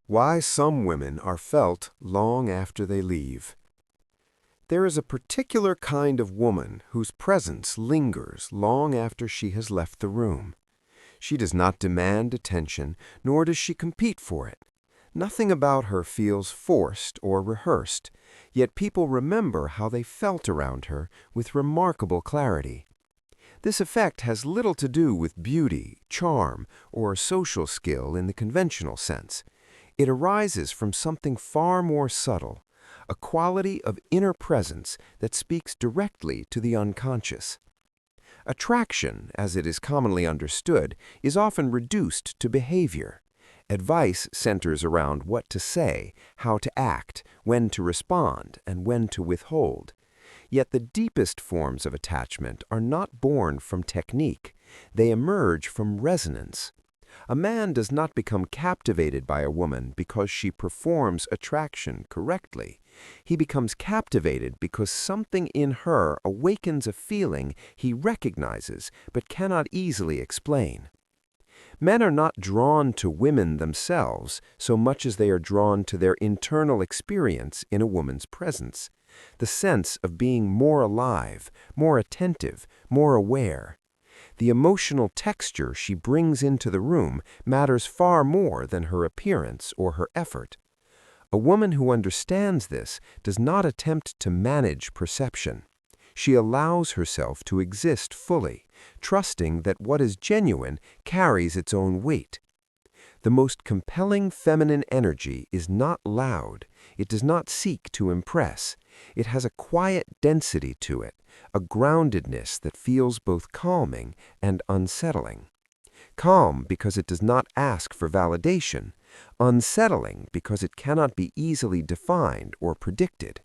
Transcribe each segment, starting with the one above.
Why some women are felt long after they leave. There is a particular kind of woman whose presence lingers long after she has left the room. She does not demand attention, nor does she compete for it. Nothing about her feels forced or rehearsed, yet people remember how they felt around her with remarkable clarity. This effect has little to do with beauty, charm, or social skill in the conventional sense. It arises from something far more subtle, a quality of inner presence that speaks directly to the unconscious. Attraction, as it is commonly understood, is often reduced to behavior. Advice centers around what to say, how to act, when to respond, and when to withhold. Yet the deepest forms of attachment are not born from technique. They emerge from resonance. A man does not become captivated by a woman because she performs attraction correctly. He becomes captivated because something in her awakens a feeling he recognizes but cannot easily explain. Men are not drawn to women themselves so much as they are drawn to their internal experience in a woman's presence, the sense of being more alive, more attentive, more aware. The emotional texture she brings into the room matters far more than her appearance or her effort. A woman who understands this does not attempt to manage perception. She allows herself to exist fully, trusting that what is genuine carries its own weight. The most compelling feminine energy is not loud. It does not seek to impress. It has a quiet density to it, a groundedness that feels both calming and unsettling. Calm because it does not ask for validation, unsettling because it cannot be easily defined or predicted.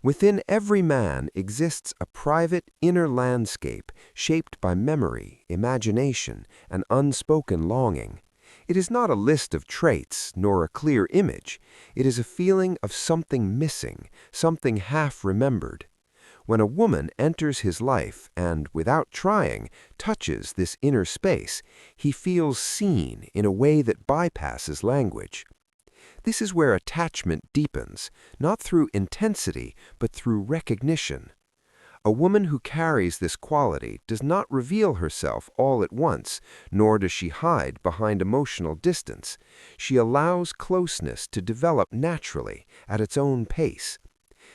Within every man exists a private inner landscape shaped by memory, imagination, and unspoken longing. It is not a list of traits nor a clear image. It is a feeling of something missing, something half remembered. When a woman enters his life and, without trying, touches this inner space, he feels seen in a way that bypasses language. This is where attachment deepens, not through intensity, but through recognition. A woman who carries this quality does not reveal herself all at once, nor does she hide behind emotional distance. She allows closeness to develop naturally, at its own pace.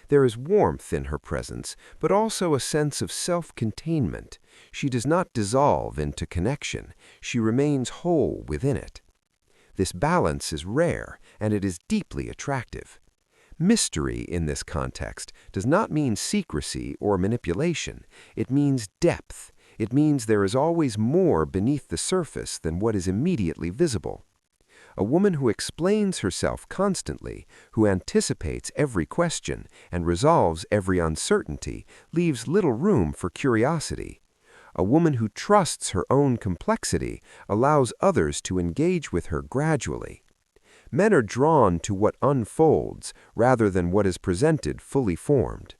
There is warmth in her presence, but also a sense of self-containment. She does not dissolve into connection. She remains whole within it. This balance is rare, and it is deeply attractive. Mystery in this context does not mean secrecy or manipulation. It means depth. It means there is always more beneath the surface than what is immediately visible. A woman who explains herself constantly, who anticipates every question and resolves every uncertainty, leaves little room for curiosity. A woman who trusts her own complexity allows others to engage with her gradually. Men are drawn to what unfolds rather than what is presented fully formed.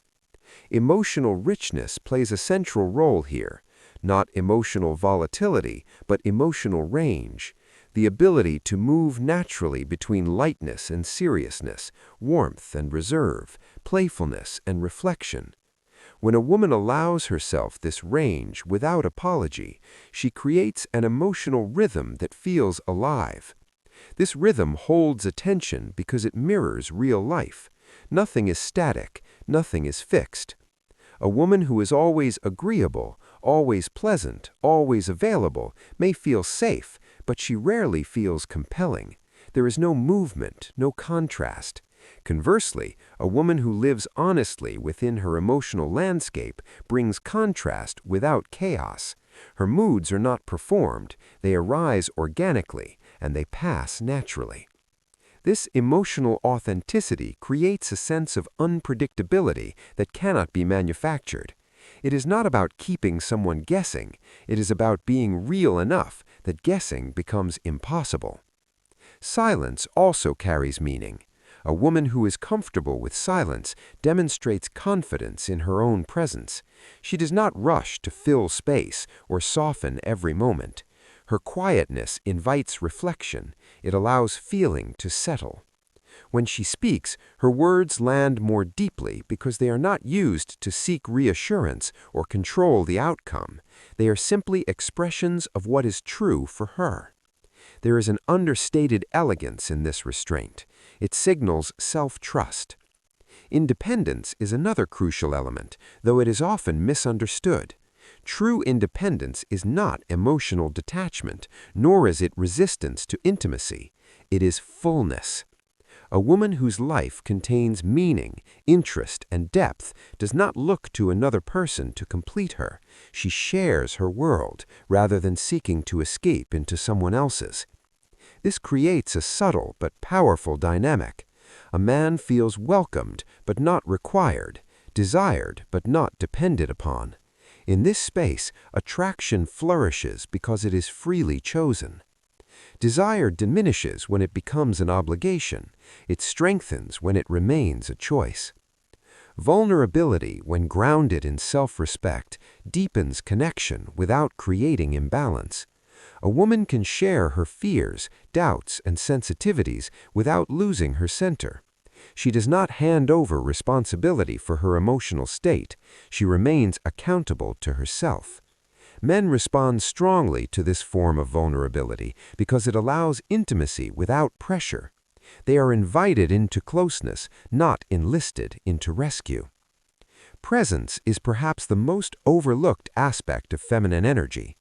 Emotional richness plays a central role here, not emotional volatility, but emotional range, the ability to move naturally between lightness and seriousness, warmth and reserve, playfulness and reflection. When a woman allows herself this range without apology, she creates an emotional rhythm that feels alive. This rhythm holds attention because it mirrors real life. Nothing is static, nothing is fixed. A woman who is always agreeable, always pleasant, always available may feel safe, but she rarely feels compelling. There is no movement, no contrast. Conversely, a woman who lives honestly within her emotional landscape brings contrast without chaos. Her moods are not performed, they arise organically, and they pass naturally. This emotional authenticity creates a sense of unpredictability that cannot be manufactured. It is not about keeping someone guessing, it is about being real enough that guessing becomes impossible. Silence also carries meaning. A woman who is comfortable with silence demonstrates confidence in her own presence. She does not rush to fill space or soften every moment. Her quietness invites reflection. It allows feeling to settle. When she speaks, her words land more deeply because they are not used to seek reassurance or control the outcome. They are simply expressions of what is true for her. There is an understated elegance in this restraint. It signals self-trust. Independence is another crucial element, though it is often misunderstood. True independence is not emotional detachment, nor is it resistance to intimacy. It is fullness. A woman whose life contains meaning, interest, and depth does not look to another person to complete her. She shares her world, rather than seeking to escape into someone else's. This creates a subtle but powerful dynamic. A man feels welcomed but not required, desired but not depended upon. In this space, attraction flourishes because it is freely chosen. Desire diminishes when it becomes an obligation. It strengthens when it remains a choice. Vulnerability, when grounded in self-respect, deepens connection without creating imbalance. A woman can share her fears, doubts, and sensitivities without losing her center. She does not hand over responsibility for her emotional state. She remains accountable to herself. Men respond strongly to this form of vulnerability because it allows intimacy without pressure. They are invited into closeness, not enlisted into rescue. Presence is perhaps the most overlooked aspect of feminine energy.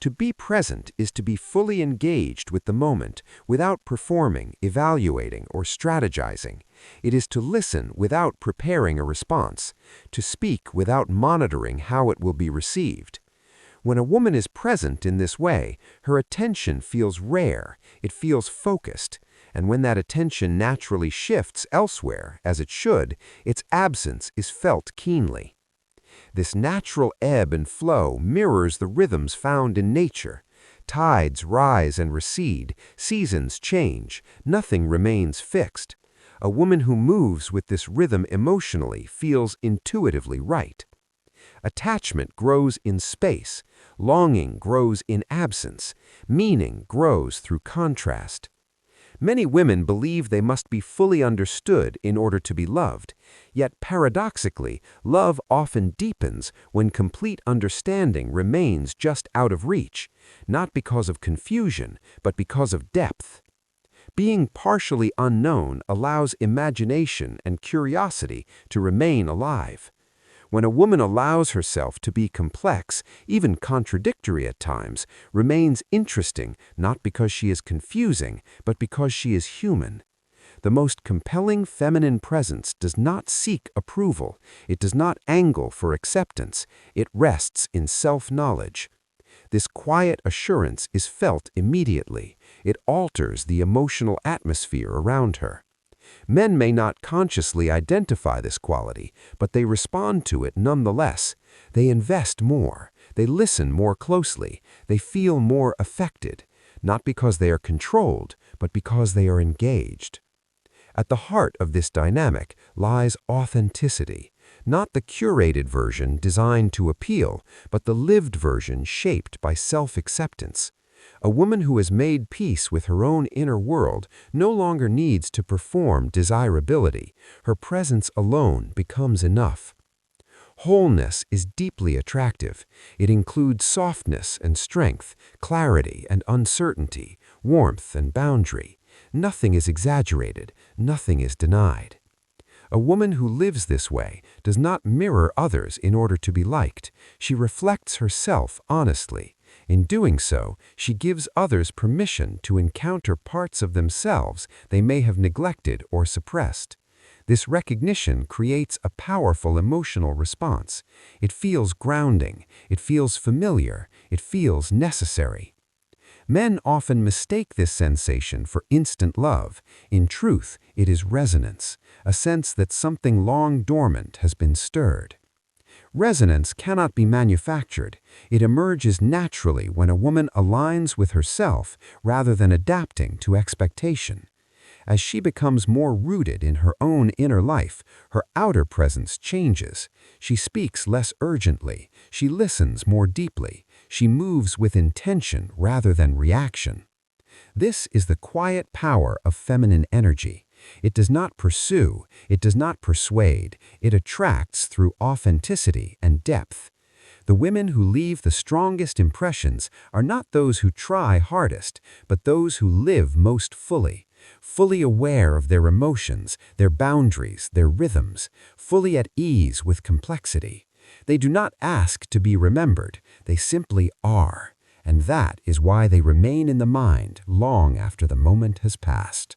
To be present is to be fully engaged with the moment without performing, evaluating, or strategizing. It is to listen without preparing a response, to speak without monitoring how it will be received. When a woman is present in this way, her attention feels rare, it feels focused, and when that attention naturally shifts elsewhere, as it should, its absence is felt keenly. This natural ebb and flow mirrors the rhythms found in nature. Tides rise and recede, seasons change, nothing remains fixed. A woman who moves with this rhythm emotionally feels intuitively right. Attachment grows in space, longing grows in absence, meaning grows through contrast. Many women believe they must be fully understood in order to be loved, yet paradoxically, love often deepens when complete understanding remains just out of reach, not because of confusion, but because of depth. Being partially unknown allows imagination and curiosity to remain alive. When a woman allows herself to be complex, even contradictory at times, remains interesting not because she is confusing, but because she is human. The most compelling feminine presence does not seek approval. It does not angle for acceptance. It rests in self-knowledge. This quiet assurance is felt immediately. It alters the emotional atmosphere around her. Men may not consciously identify this quality, but they respond to it nonetheless. They invest more. They listen more closely. They feel more affected, not because they are controlled, but because they are engaged. At the heart of this dynamic lies authenticity, not the curated version designed to appeal, but the lived version shaped by self-acceptance. A woman who has made peace with her own inner world no longer needs to perform desirability. Her presence alone becomes enough. Wholeness is deeply attractive. It includes softness and strength, clarity and uncertainty, warmth and boundary. Nothing is exaggerated, nothing is denied. A woman who lives this way does not mirror others in order to be liked. She reflects herself honestly. In doing so, she gives others permission to encounter parts of themselves they may have neglected or suppressed. This recognition creates a powerful emotional response. It feels grounding, it feels familiar, it feels necessary. Men often mistake this sensation for instant love. In truth, it is resonance, a sense that something long dormant has been stirred. Resonance cannot be manufactured. It emerges naturally when a woman aligns with herself rather than adapting to expectation. As she becomes more rooted in her own inner life, her outer presence changes. She speaks less urgently. She listens more deeply. She moves with intention rather than reaction. This is the quiet power of feminine energy. It does not pursue, it does not persuade, it attracts through authenticity and depth. The women who leave the strongest impressions are not those who try hardest, but those who live most fully, fully aware of their emotions, their boundaries, their rhythms, fully at ease with complexity. They do not ask to be remembered, they simply are, and that is why they remain in the mind long after the moment has passed.